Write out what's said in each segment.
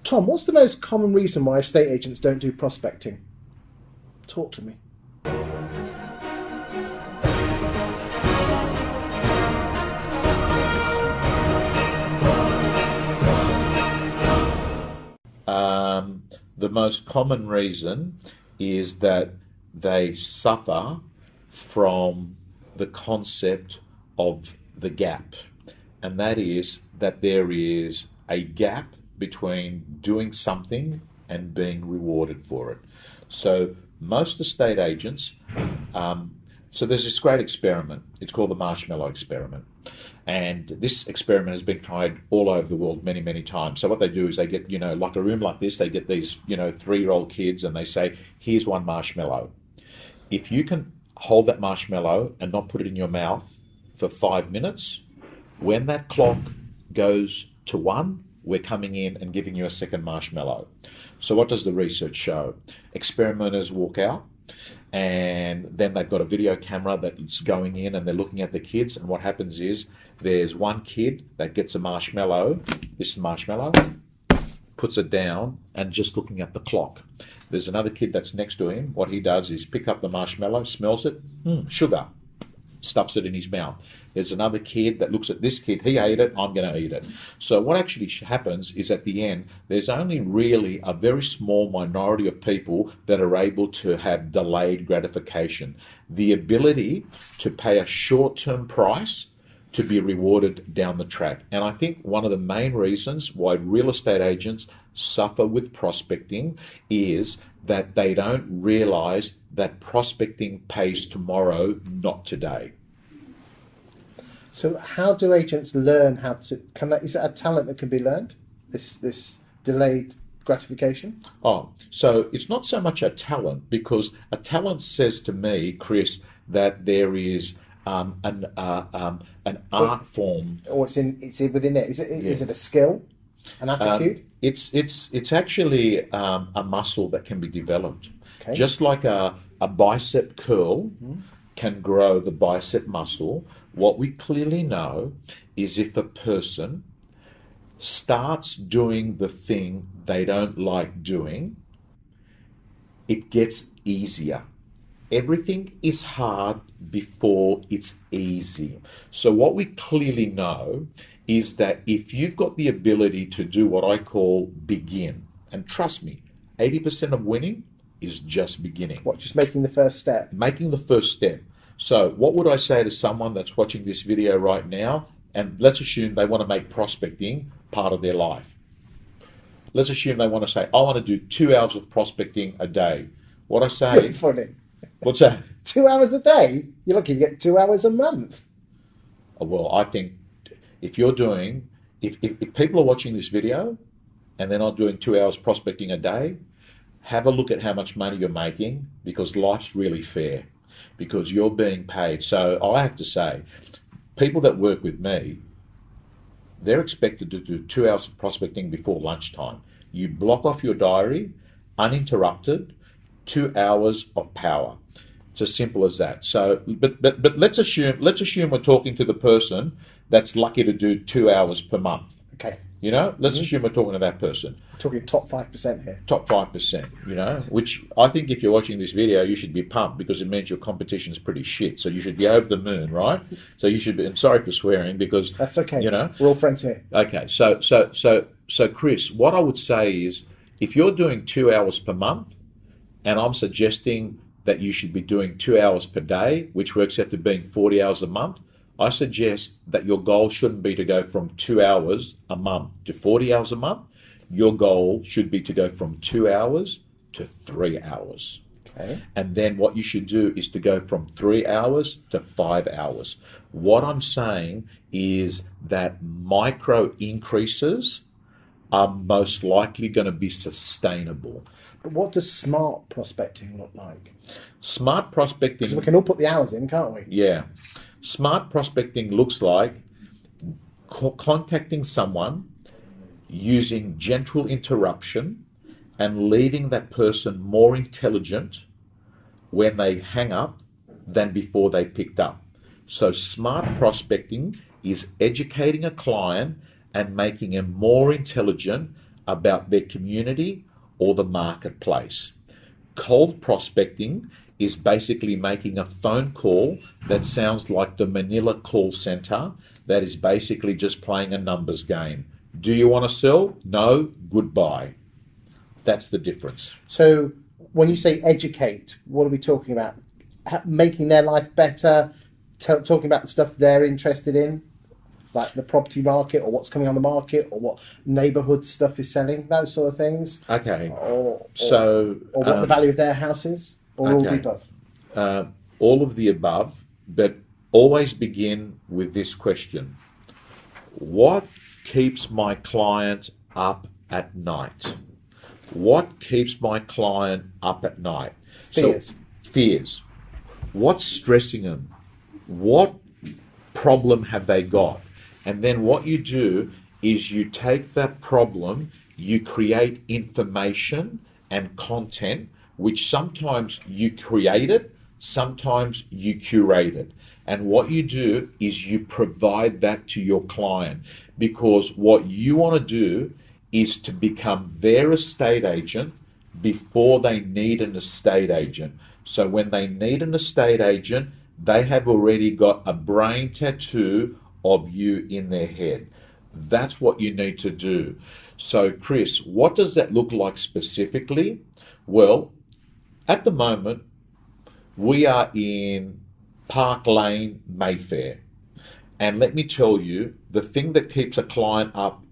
Tom, what's the most common reason why estate agents don't do prospecting? Talk to me. The most common reason is that they suffer from the concept of the gap, and that is that there is a gap between doing something and being rewarded for it. So most estate agents, so there's this great experiment. It's called the marshmallow experiment. And this experiment has been tried all over the world many, many times. So what they do is they get, like a room like this, they get these, 3-year-old kids and they say, here's one marshmallow. If you can hold that marshmallow and not put it in your mouth for 5 minutes, when that clock goes to 1, we're coming in and giving you a second marshmallow. So what does the research show? Experimenters walk out, and then they've got a video camera that's going in and they're looking at the kids, and what happens is there's one kid that gets a marshmallow, this marshmallow, puts it down and just looking at the clock. There's another kid that's next to him. What he does is pick up the marshmallow, smells it, sugar, stuffs it in his mouth. There's another kid that looks at this kid, he ate it, I'm going to eat it. So what actually happens is at the end, there's only really a very small minority of people that are able to have delayed gratification. The ability to pay a short-term price to be rewarded down the track. And I think one of the main reasons why real estate agents suffer with prospecting is that they don't realize that prospecting pays tomorrow, not today. So how do agents learn how to, is it a talent that can be learned, this delayed gratification? Oh, so it's not so much a talent, because a talent says to me, Chris, that there is an art form. Or it's within it. Is it a skill, an attitude? It's actually a muscle that can be developed. Okay. Just like a bicep curl can grow the bicep muscle, what we clearly know is if a person starts doing the thing they don't like doing, it gets easier. Everything is hard before it's easy. So what we clearly know is that if you've got the ability to do what I call begin, and trust me, 80% of winning is just beginning. What, just making the first step? Making the first step. So what would I say to someone that's watching this video right now, and let's assume they want to make prospecting part of their life. Let's assume they want to say, I want to do 2 hours of prospecting a day. What I say... Really funny. What's that? 2 hours a day? You're lucky to get 2 hours a month. Well, I think if you're doing... If people are watching this video and they're not doing 2 hours prospecting a day, have a look at how much money you're making, because life's really fair, because you're being paid. So I have to say, people that work with me, they're expected to do 2 hours of prospecting before lunchtime. You block off your diary, uninterrupted, 2 hours of power. It's as simple as that. So, but let's assume we're talking to the person that's lucky to do 2 hours per month. Okay. Let's assume we're talking to that person. We're talking top 5% here. Top 5%, which I think if you're watching this video, you should be pumped, because it means your competition's pretty shit. So you should be over the moon, right? So you should be, and sorry for swearing, because... That's okay. We're all friends here. Okay, so Chris, what I would say is, if you're doing 2 hours per month, and I'm suggesting that you should be doing 2 hours per day, which works out to being 40 hours a month, I suggest that your goal shouldn't be to go from 2 hours a month to 40 hours a month. Your goal should be to go from 2 hours to 3 hours. Okay. And then what you should do is to go from 3 hours to 5 hours. What I'm saying is that micro increases are most likely going to be sustainable. But what does smart prospecting look like? Smart prospecting... Because we can all put the hours in, can't we? Yeah. Smart prospecting looks like contacting someone using gentle interruption and leaving that person more intelligent when they hang up than before they picked up. So smart prospecting is educating a client and making him more intelligent about their community or the marketplace. Cold prospecting is basically making a phone call that sounds like the Manila call center that is basically just playing a numbers game. Do you want to sell? No, goodbye. That's the difference. So when you say educate, what are we talking about? Making their life better, talking about the stuff they're interested in, like the property market or what's coming on the market or what neighbourhood stuff is selling, those sort of things. Okay. Or what the value of their house is, or all the above. All of the above, but always begin with this question. What keeps my client up at night? What keeps my client up at night? Fears. So, fears. What's stressing them? What problem have they got? And then what you do is you take that problem, you create information and content, which sometimes you create it, sometimes you curate it. And what you do is you provide that to your client, because what you want to do is to become their estate agent before they need an estate agent. So when they need an estate agent, they have already got a brain tattoo of you in their head. That's what you need to do. So Chris, what does that look like specifically? Well, at the moment, we are in Park Lane, Mayfair. And let me tell you, the thing that keeps a client up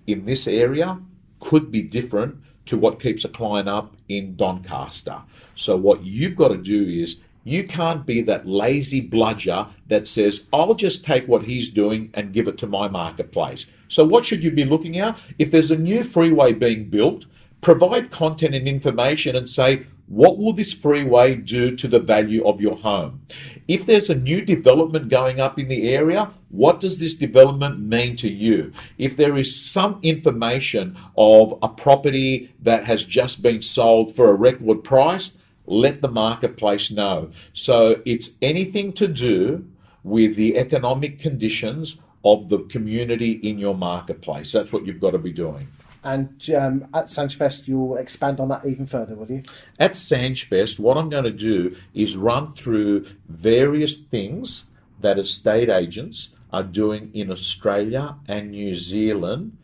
in this area could be different to what keeps a client up in Doncaster. So what you've got to do is, you can't be that lazy bludger that says, I'll just take what he's doing and give it to my marketplace. So what should you be looking at? If there's a new freeway being built, provide content and information and say, what will this freeway do to the value of your home? If there's a new development going up in the area, what does this development mean to you? If there is some information of a property that has just been sold for a record price, let the marketplace know. So it's anything to do with the economic conditions of the community in your marketplace. That's what you've got to be doing. And at Sanchfest, you'll expand on that even further, will you? At Sanchfest, what I'm going to do is run through various things that estate agents are doing in Australia and New Zealand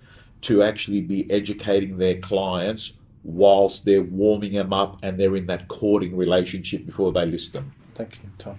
to actually be educating their clients whilst they're warming them up and they're in that courting relationship before they list them. Thank you, Tom.